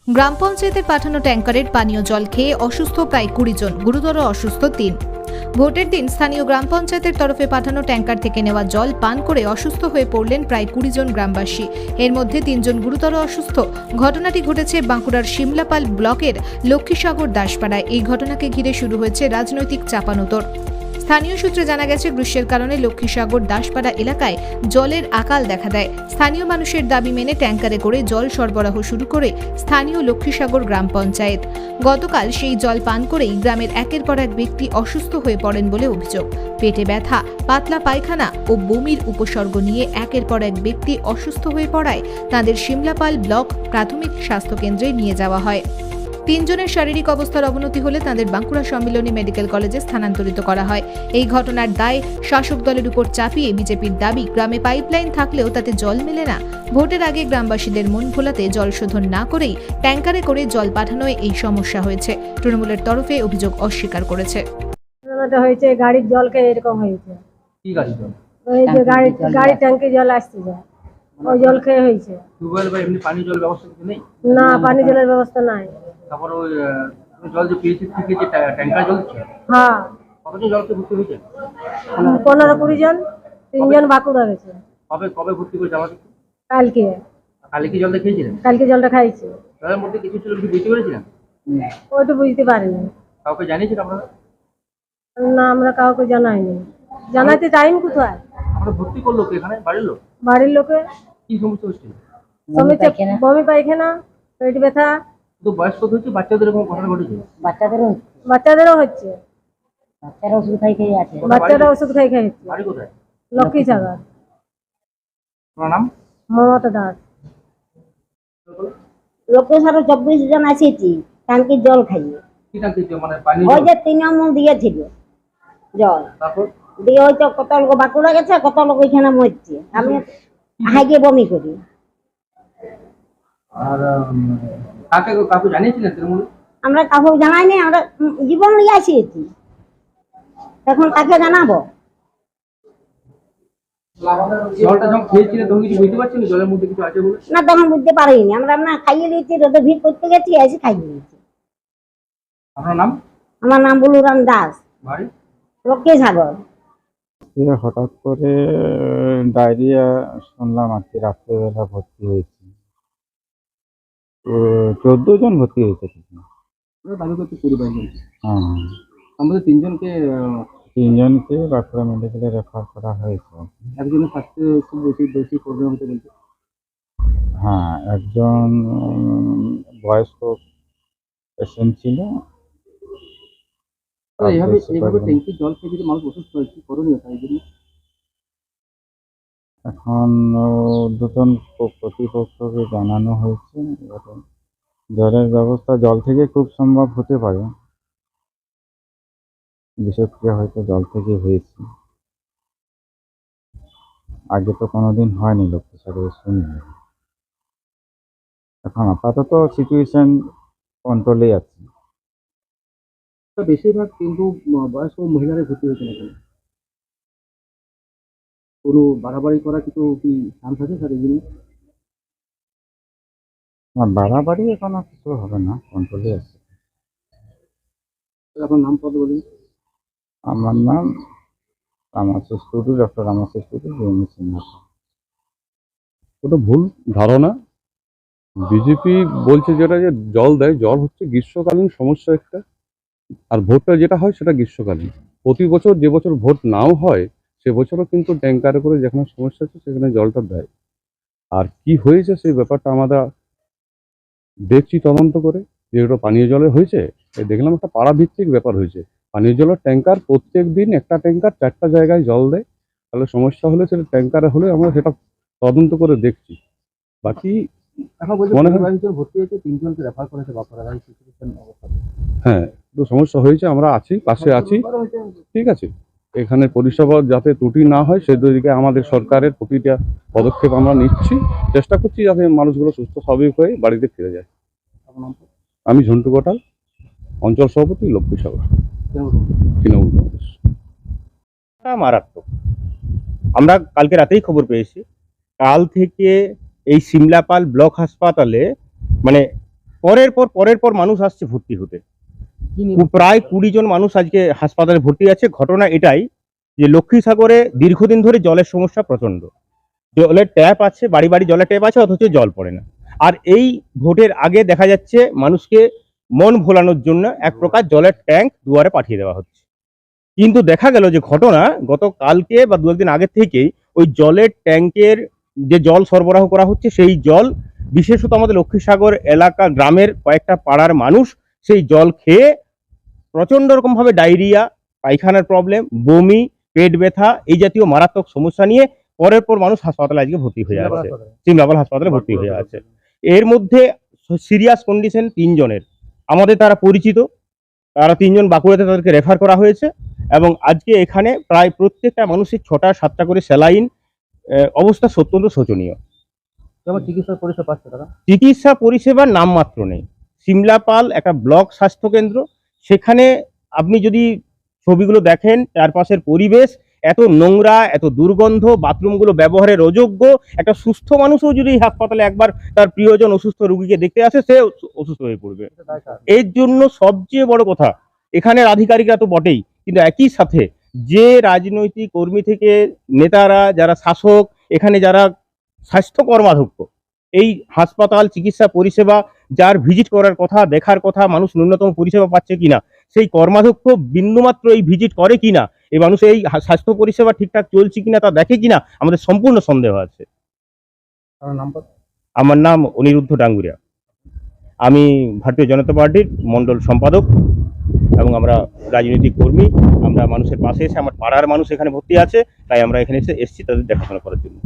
গ্রাম পঞ্চায়েতের পাঠানো ট্যাঙ্কারের পানীয় জল খেয়ে অসুস্থ প্রায় 20 জন, গুরুতর অসুস্থ 3। ভোটের দিন স্থানীয় গ্রাম পঞ্চায়েতের তরফে পাঠানো ট্যাঙ্কার থেকে নেওয়া জল পান করে অসুস্থ হয়ে পড়লেন প্রায় 20 জন গ্রামবাসী। এর মধ্যে 3 জন গুরুতর অসুস্থ। ঘটনাটি ঘটেছে বাঁকুড়ার শিমলাপাল ব্লকের লক্ষ্মীসাগর দাসপাড়ায়। এই ঘটনাকে ঘিরে শুরু হয়েছে রাজনৈতিক চাপানোতর। স্থানীয় সূত্রে জানা গেছে, গ্রীষ্মের কারণে লক্ষ্মীসাগর দাসপাড়া এলাকায় জলের আকাল দেখা দেয়। স্থানীয় মানুষের দাবি মেনে ট্যাঙ্কারে করে জল সরবরাহ শুরু করে স্থানীয় লক্ষ্মীসাগর গ্রাম পঞ্চায়েত। গতকাল সেই জল পান করেই গ্রামের একের পর এক ব্যক্তি অসুস্থ হয়ে পড়েন বলে অভিযোগ। পেটে ব্যথা, পাতলা পায়খানা ও বমির উপসর্গ নিয়ে একের পর এক ব্যক্তি অসুস্থ হয়ে পড়ায় তাদের শিমলাপাল ব্লক প্রাথমিক স্বাস্থ্য কেন্দ্রে নিয়ে যাওয়া হয়। 3 জনের শারীরিক অবস্থার অবনতি হলে তাদের বাঁকুড়া সম্মিলনী মেডিকেল কলেজে স্থানান্তরিত করা হয়। এই ঘটনার দায় শাসক দলের উপর চাপিয়ে বিজেপির দাবি, গ্রামে পাইপলাইন থাকলেও তাতে জল মেলে না। ভোটের আগে গ্রামবাসীদের মন ভোলাতে জল শোধন না করেই ট্যাঙ্কারে করে জল পাঠানোয় এই সমস্যা হয়েছে। তৃণমূলের তরফে অভিযোগ অস্বীকার করেছে। হয়েছে গাড়ির জল খেয়ে এরকম হয়েছে। কি গাড়ি জল? ওই যে গাড়ি ট্যাঙ্কি জল আসছে যায়, ওই জল খেয়ে হয়েছে। টিউবওয়েল বা এমনি পানি জল ব্যবস্থা কিছু নেই? না, পানি জলের ব্যবস্থা নাই। তারপর ওই জল যে পিএইচসি থেকে যে ট্যাঙ্কার জল দিচ্ছে, হ্যাঁ, কতজন জলকে ভর্তি হয়েছে? 15-20 জন। 3 জন বাঁকুড়া গেছে। কবে কবে ভর্তি করেছে আমাকে? কালকে কালকে কি জলটা খেয়েছিলেন? কালকে জলটা খাইছে। জলের মধ্যে কিছু ছিল, কি বুঝতে পেরেছিলেন? ওইটা বুঝতে পারিনি। কাউকে জানিয়েছেন আপনারা? না, আমরা কাউকে জানাইনি। জানাইতে টাইম কোথায়? আমরা ভর্তি করলো কি এখানে? বাড়ির লোক? বাড়ির লোকে কি সমস্যা হচ্ছিল? বমি পায়খানা, পেট ব্যথা। তো বয়স্ক হচ্ছে, বাচ্চাদের এরকম ঘটনা ঘটেছে? বাচ্চাদেরও হচ্ছে। বাচ্চারা ওষুধ খাই খেয়ে আছে। বাচ্চারা ওষুধ খাই খাই হচ্ছে। বাড়ি কোথায়? লক্ষ্মীসাগর। আপনার নাম? মমতা দাস। লক্ষ্মীসাগর 24 জন আসেছি ট্যাঙ্কির জল খাইয়ে। কি ট্যাঙ্কি মানে পানি ওই জল? যে তৃণমূল দিয়েছিল জল, তারপর দিয়ে ওই তো কত লোক বাঁকুড়া গেছে, কত লোক ওইখানে মরছে। আমি হাইগে বমি করি। আর কাকে কাকু জানিয়েছিলেন তৃণমূল? আমরা কাউকে জানাইনি, আমরা জীবন নিয়ে আসিয়েছি, এখন কাকে জানাবো? জলটা যখন খেয়েছিলেন তখন কিছু বুঝতে পারছেন জলের মধ্যে কিছু আছে বলে? না, তখন বুঝতে পারিনি। আমরা না খাইয়ে দিয়েছি, রোদে ভিড় করতে গেছি, এসে খাইয়ে দিয়েছি। আপনার নাম? আমার নাম বলুরাম দাস, বাড়ি? লক্ষ্মীসাগর। হঠাৎ করে ডায়রিয়া শুনলাম আর কি, রাত্রেবেলা ভর্তি হয়েছি। তো 14 জন ভর্তি হয়েছে। দাবি করতে 20-22 জন। হ্যাঁ, আমাদের 3 জনকে 3 জনকে বাঁকুড়া মেডিকেলে রেফার করা হয়েছে। একজনের স্বাস্থ্য খুব বেশি বেশি প্রবলেম হতে বলছে। হ্যাঁ, একজন বয়স্ক পেশেন্ট ছিল। এইভাবে বেশি এইভাবে কয়েকজন। ট্যাঙ্কির জল খেয়ে যদি মানুষ অসুস্থ হয়, কি করণীয় তাই জন্য? এখন দুজন কর্তৃপক্ষকে জানানো হয়েছে। এবারে জলের ব্যবস্থা জল থেকে খুব সম্ভব হতে পারে, বিষক্রিয়া হয়তো জল থেকে হয়েছে। আগে তো কোনোদিন হয়নি লক্ষ্মীসাগরে, শুনিনি। এখন আপাতত সিচুয়েশন কন্ট্রোলে আছে। বেশিরভাগ কিন্তু বয়স্ক মহিলারা ভর্তি হয়েছেন এখানে। কোনো বাড়াবাড়ি করা কিছু কি চান্স আছে স্যার এই জন্য? না, বাড়াবাড়ি এখনো কিছু হবে না, কন্ট্রোলে আছে। আপনার নাম পদ বলুন। আমার নাম রামাশিস টুডু, ডক্টর রামাশিস টুডু, বিএমএ সিংহাসন। ওটা ভুল ধারণা। বিজেপি বলছে যেটা, যে জল দেয়, জল হচ্ছে গ্রীষ্মকালীন সমস্যা একটা, আর ভোটটা যেটা হয় সেটা গ্রীষ্মকালীন। প্রতি বছর যে বছর ভোট নাও হয় সে বছরও কিন্তু ট্যাঙ্কারে করে যেখানে সমস্যা আছে সেখানে জলটা দেয়। আর কি হয়েছে সেই ব্যাপারটা আমরা দেখছি তদন্ত করে, যে ওটা পানীয় জলে হয়েছে। এই দেখলাম একটা পাড়া ভিত্তিক ব্যাপার হয়েছে। পানীয় জলের ট্যাঙ্কার প্রত্যেক দিন একটা ট্যাঙ্কার 4টা জায়গায় জল দেয়। তাহলে সমস্যা হলে সেটা ট্যাঙ্কারে হলে আমরা সেটা তদন্ত করে দেখছি। বাকি এখন বলছে মনে হয় 22 জন ভর্তি হয়েছে, 3 জনকে রেফার করেছে বাঁকুড়া। এই সিচুয়েশন অবস্থা হ্যাঁ, একটু সমস্যা হয়েছে, আমরা আছি, পাশে আছি, ঠিক আছে। এখানে পরিষেবা যাতে ত্রুটি না হয় সেদিকে আমাদের সরকারের প্রতিটা পদক্ষেপ আমরা নিচ্ছি, চেষ্টা করছি যাতে মানুষগুলো সুস্থ স্বাভাবিক হয়ে বাড়িতে ফিরে যায়। আমি ঝন্টু কোটাল, অঞ্চল সভাপতি, লক্ষ্মীসাগর, তৃণমূল কংগ্রেস। মারাত্মক। আমরা কালকে রাতেই খবর পেয়েছি, কাল থেকে এই সিমলাপাল ব্লক হাসপাতালে মানে পরের পর মানুষ আসছে ভর্তি হতে। কি নিয়ে প্রায় 20 জন মানুষ আজকে হাসপাতালে ভর্তি আছে। ঘটনা এটাই যে লক্ষ্মীসাগরে দীর্ঘদিন ধরে জলের সমস্যা প্রচন্ড। জলের ট্যাপ আছে, বাড়ি বাড়ি জলের ট্যাপ আছে, অথচ জল পড়ে না। আর এই ভোটের আগে দেখা যাচ্ছে মানুষকে মন ভোলানোর জন্য এক প্রকার জলের ট্যাঙ্ক দুয়ারে পাঠিয়ে দেওয়া হচ্ছে। কিন্তু দেখা গেল যে ঘটনা গত কালকে বা দু একদিন আগে থেকেই ওই জলের ট্যাঙ্কের যে জল সরবরাহ করা হচ্ছে, সেই জল বিশেষত আমাদের লক্ষ্মীসাগর এলাকা গ্রামের কয়েকটা পাড়ার মানুষ সেই জল খেয়ে প্রচন্ড রকম ভাবে ডায়রিয়া, পায়খানার প্রবলেম, বমি, পেট ব্যথা এই জাতীয় মারাত্মক সমস্যা নিয়ে পরের পর মানুষ হাসপাতালে আজকে ভর্তি হয়ে আছে, সিমলাপাল হাসপাতালে ভর্তি হয়ে আছে। এর মধ্যে সিরিয়াস কন্ডিশন 3 জনের, আমাদের তারা পরিচিত, তারা 3 জন বাঁকুড়াতে তাদেরকে রেফার করা হয়েছে। এবং আজকে এখানে প্রায় প্রত্যেকটা মানুষের 6টা-7টা করে স্যালাইন, অবস্থা অত্যন্ত শোচনীয়। যেমন চিকিৎসা পরিষেবা পাচ্ছে তারা? চিকিৎসা পরিষেবার নামমাত্র নেই। সিমলাপাল একটা ব্লক স্বাস্থ্যকেন্দ্র, সেখানে আপনি যদি ছবিগুলো দেখেন, চারপাশের পরিবেশ এত নোংরা, এত দুর্গন্ধ, বাথরুমগুলো ব্যবহারের অযোগ্য। একটা সুস্থ মানুষও যদি হাসপাতালে একবার তার প্রিয়জন অসুস্থ রোগীকে দেখতে আসে, সে অসুস্থ হয়ে পড়বে। এর জন্য সবচেয়ে বড় কথা, এখানের আধিকারিকরা তো বটেই, কিন্তু একই সাথে যে রাজনৈতিক কর্মী থেকে নেতারা, যারা শাসক, এখানে যারা স্বাস্থ্য কর্মাধ্যক্ষ, এই হাসপাতাল চিকিৎসা পরিষেবা যার ভিজিট করার কথা, দেখার কথা, মানুষ ন্যূনতম পরিষেবা পাচ্ছে কিনা, সেই কর্মাধ্যক্ষ বিন্দুমাত্র এই ভিজিট করে কিনা, এই মানুষ এই স্বাস্থ্য পরিষেবা ঠিকঠাক চলছে কিনা তা দেখে কিনা, আমাদের সম্পূর্ণ সন্দেহ আছে। আমার নাম অনিরুদ্ধ ডাঙ্গুরিয়া, আমি ভারতীয় জনতা পার্টির মন্ডল সম্পাদক এবং আমরা রাজনৈতিক কর্মী। আমরা মানুষের পাশে এসে, আমার পাড়ার মানুষ এখানে ভর্তি আছে, তাই আমরা এখানে এসেছি তাদের দেখাশোনা করার জন্য।